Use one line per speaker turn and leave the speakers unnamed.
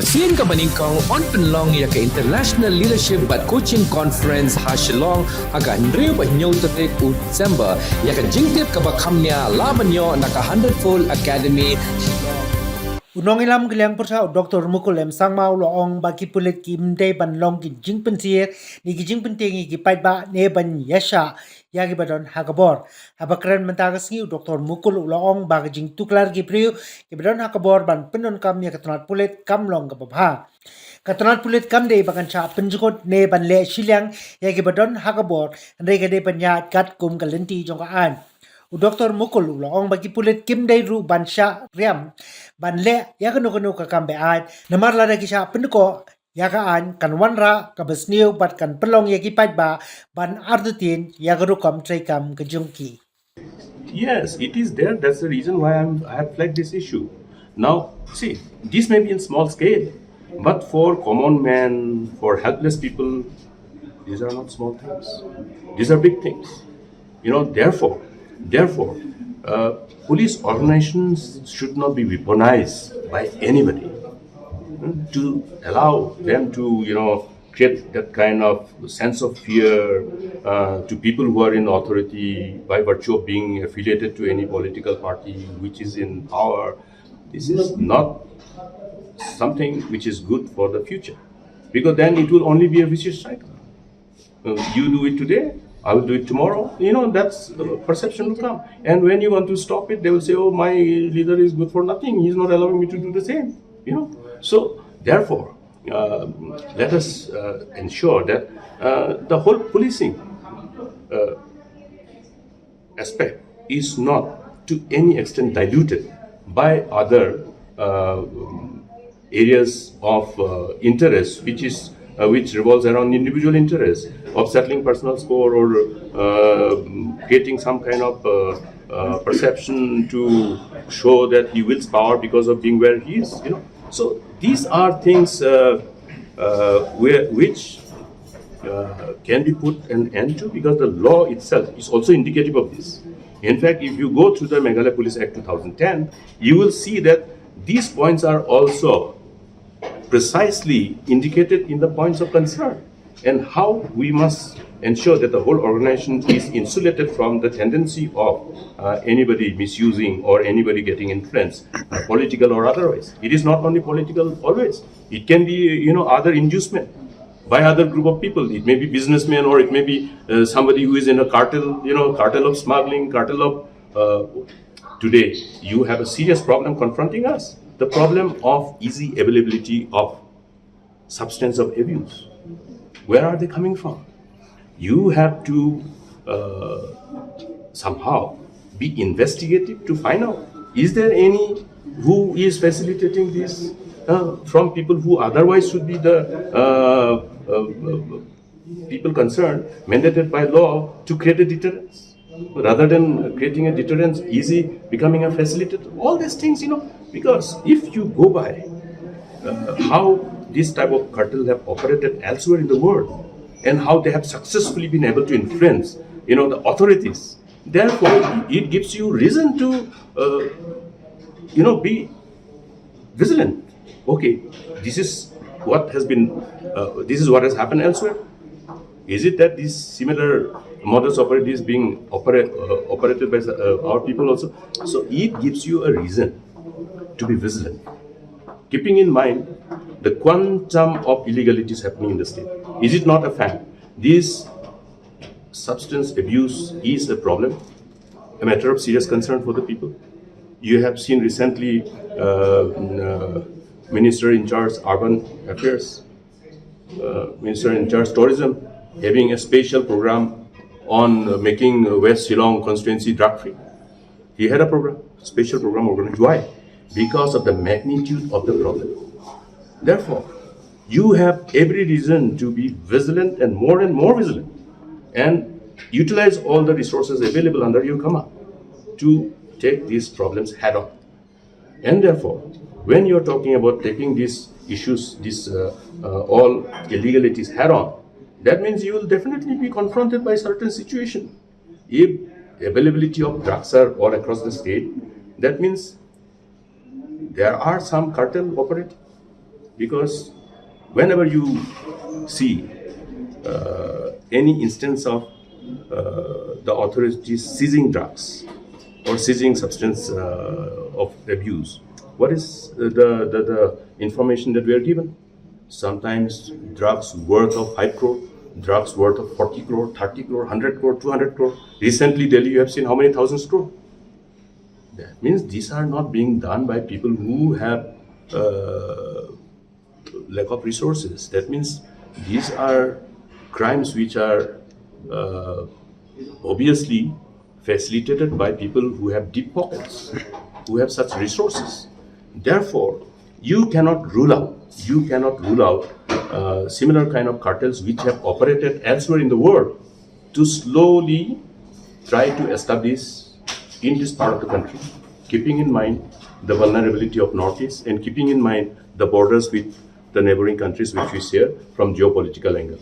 Sian ka maningkang on Pyllong ya ka International Leadership but Coaching Conference ha Shillong aga Andrew ba nyo tatik u December ya ka jingtip ka bakam niya laban nyo naka 100-fold Academy
Unong ilam gilang persa Dr. Mukul sang mau loong bagi Pulit kim day ban long ki Jingsyier ni ki Jingpentingi ki Paidbah ne ban Iashah ya ki badon Khubor habakran mentaga sngi Dr. Mukul loong bagi jing tuklar ki priu ki badon Khubor ban penon kam ya katonat Pulit kam long ka babha katonat Pulit kam day bakan cha penjukot ne ban le Shillong ya ki badon Khubor ndai ka de panyat kat kum kalenti jong kaan Dr. Mukul loong bagi Pulit kim day ru ban sha riam ban le ya kanu ka kambe at namar la ki sha penko ya kaan kan wanra ka besniu bat kan Pyllong ya ki Paidbah ban ardutin ya garu kam trai kam ke jungki.
Yes, it is there. That's the reason why I have flagged this issue. Now, see, this may be in small scale, but for common man, for helpless people, these are not small things. These are big things. Therefore, police organizations should not be weaponized by anybody to allow them to, create that kind of sense of fear to people who are in authority by virtue of being affiliated to any political party which is in power. This is not something which is good for the future, because then it will only be a vicious cycle. You do it today, I will do it tomorrow. That's the perception will come. And when you want to stop it, they will say, oh, my leader is good for nothing. He's not allowing me to do the same. So, therefore, let us ensure that the whole policing aspect is not to any extent diluted by other areas of interest, which revolves around individual interests of settling personal score or creating some kind of perception to show that he wields power because of being where he is. So these are things which can be put an end to, because the law itself is also indicative of this. In fact, if you go through the Meghalaya Police Act 2010, you will see that these points are also precisely indicated in the points of concern, and how we must ensure that the whole organization is insulated from the tendency of anybody misusing or anybody getting influenced, political or otherwise. It is not only political always. It can be, other inducement by other group of people. It may be businessmen, or it may be somebody who is in a cartel, cartel of smuggling, cartel of... Today, you have a serious problem confronting us. The problem of easy availability of substance of abuse. Where are they coming from? You have to somehow be investigative to find out, is there any who is facilitating this from people who otherwise should be the people concerned, mandated by law to create a deterrence, rather than creating a deterrence, easy becoming a facilitator. All these things, because if you go by how this type of cartel have operated elsewhere in the world, and how they have successfully been able to influence, the authorities, therefore it gives you reason to, be vigilant. Okay, this is what has happened elsewhere. Is it that these similar modus operandi is being operated by our people also? So it gives you a reason to be vigilant, keeping in mind the quantum of illegalities happening in the state. Is it not a fact? This substance abuse is a problem, a matter of serious concern for the people. You have seen recently Minister in charge Urban Affairs, Minister in charge Tourism, having a special program on making West Shillong constituency drug-free. He had a special program organized. Why? Because of the magnitude of the problem. Therefore, you have every reason to be vigilant and more vigilant, and utilize all the resources available under your command to take these problems head on. And therefore, when you're talking about taking these issues, all illegalities head on, that means you will definitely be confronted by certain situation. If availability of drugs are all across the state, that means there are some cartel operating. because whenever you see any instance of the authorities seizing drugs or seizing substance of abuse, what is the information that we are given? Sometimes drugs worth of 5 crore, drugs worth of 40 crore, 30 crore, 100 crore, 200 crore. Recently, Delhi, you have seen how many thousands crore? That means these are not being done by people who have lack of resources. That means these are crimes which are obviously facilitated by people who have deep pockets, who have such resources. Therefore, you cannot rule out similar kind of cartels which have operated elsewhere in the world to slowly try to establish in this part of the country, keeping in mind the vulnerability of Northeast and keeping in mind the borders with the neighboring countries which we share from geopolitical angle.